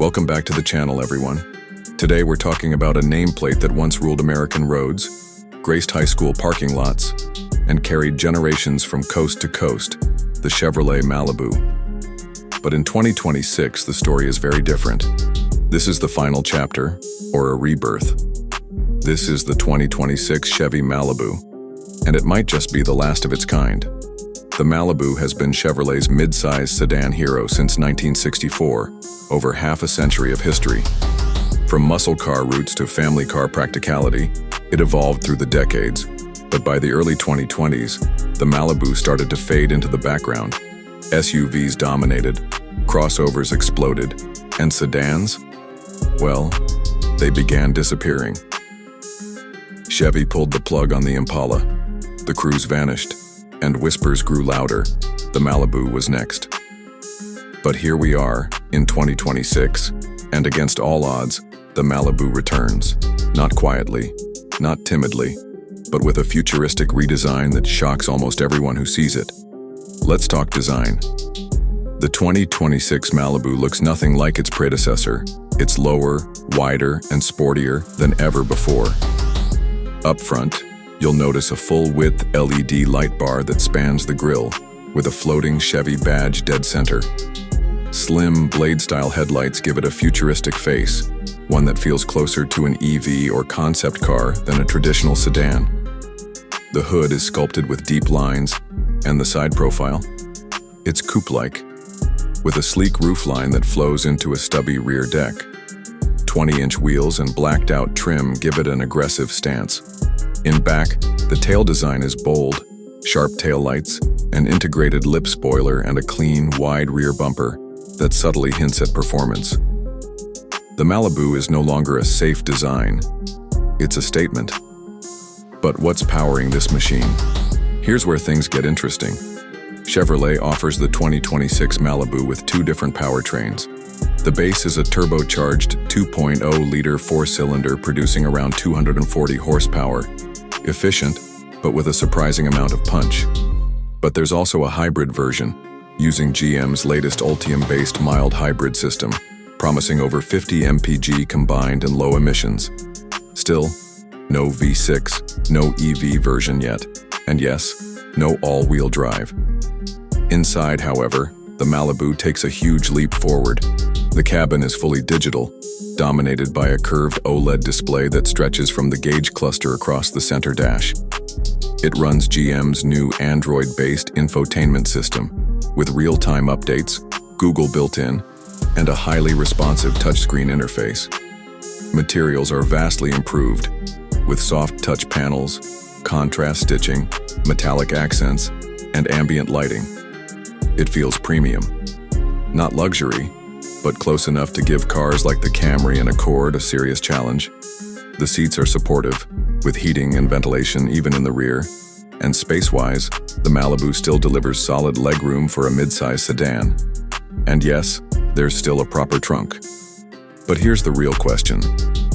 Welcome back to the channel, everyone. Today we're talking about a nameplate that once ruled American roads, graced high school parking lots, and carried generations from coast to coast, the Chevrolet Malibu. But in 2026, the story is very different. This is the final chapter, or a rebirth. This is the 2026 Chevy Malibu, and it might just be the last of its kind. The Malibu has been Chevrolet's midsize sedan hero since 1964, over half a century of history. From muscle car roots to family car practicality, it evolved through the decades. But by the early 2020s, the Malibu started to fade into the background. SUVs dominated, crossovers exploded, and sedans? Well, they began disappearing. Chevy pulled the plug on the Impala. The Cruze vanished, and whispers grew louder. The Malibu was next. But here we are, in 2026, and against all odds, the Malibu returns. Not quietly, not timidly, but with a futuristic redesign that shocks almost everyone who sees it. Let's talk design. The 2026 Malibu looks nothing like its predecessor. It's lower, wider, and sportier than ever before. Up front, you'll notice a full-width LED light bar that spans the grille, with a floating Chevy badge dead center. Slim, blade-style headlights give it a futuristic face, one that feels closer to an EV or concept car than a traditional sedan. The hood is sculpted with deep lines, and the side profile? It's coupe-like, with a sleek roofline that flows into a stubby rear deck. 20-inch wheels and blacked-out trim give it an aggressive stance. In back, the tail design is bold, sharp taillights, an integrated lip spoiler, and a clean, wide rear bumper that subtly hints at performance. The Malibu is no longer a safe design. It's a statement. But what's powering this machine? Here's where things get interesting. Chevrolet offers the 2026 Malibu with two different powertrains. The base is a turbocharged 2.0-liter four-cylinder producing around 240 horsepower. Efficient, but with a surprising amount of punch. But there's also a hybrid version, using GM's latest Ultium-based mild hybrid system, promising over 50 mpg combined and low emissions. Still, no V6, no EV version yet, and yes, no all-wheel drive. Inside, however, the Malibu takes a huge leap forward. The cabin is fully digital, dominated by a curved OLED display that stretches from the gauge cluster across the center dash. It runs GM's new Android-based infotainment system, with real-time updates, Google built-in, and a highly responsive touchscreen interface. Materials are vastly improved, with soft touch panels, contrast stitching, metallic accents, and ambient lighting. It feels premium. Not luxury, but close enough to give cars like the Camry and Accord a serious challenge. The seats are supportive, with heating and ventilation even in the rear, and space-wise, the Malibu still delivers solid legroom for a midsize sedan. And yes, there's still a proper trunk. But here's the real question: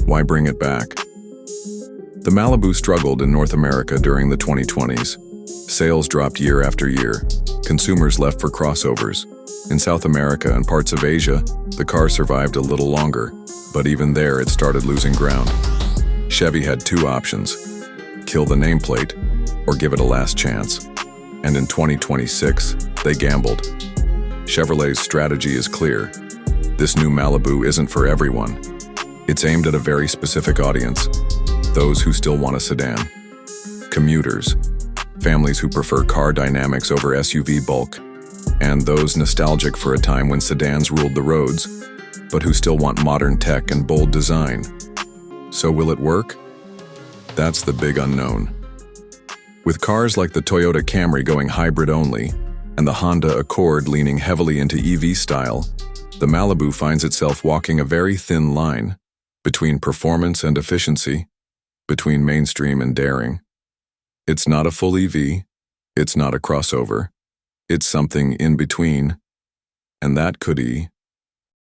why bring it back? The Malibu struggled in North America during the 2020s. Sales dropped year after year. Consumers left for crossovers. In South America and parts of Asia, the car survived a little longer, but even there it started losing ground. Chevy had two options: kill the nameplate or give it a last chance. And in 2026, they gambled. Chevrolet's strategy is clear. This new Malibu isn't for everyone. It's aimed at a very specific audience: those who still want a sedan. Commuters, families who prefer car dynamics over SUV bulk, and those nostalgic for a time when sedans ruled the roads, but who still want modern tech and bold design. So will it work? That's the big unknown. With cars like the Toyota Camry going hybrid only, and the Honda Accord leaning heavily into EV style, the Malibu finds itself walking a very thin line between performance and efficiency, between mainstream and daring. It's not a full EV, it's not a crossover, it's something in between, and that could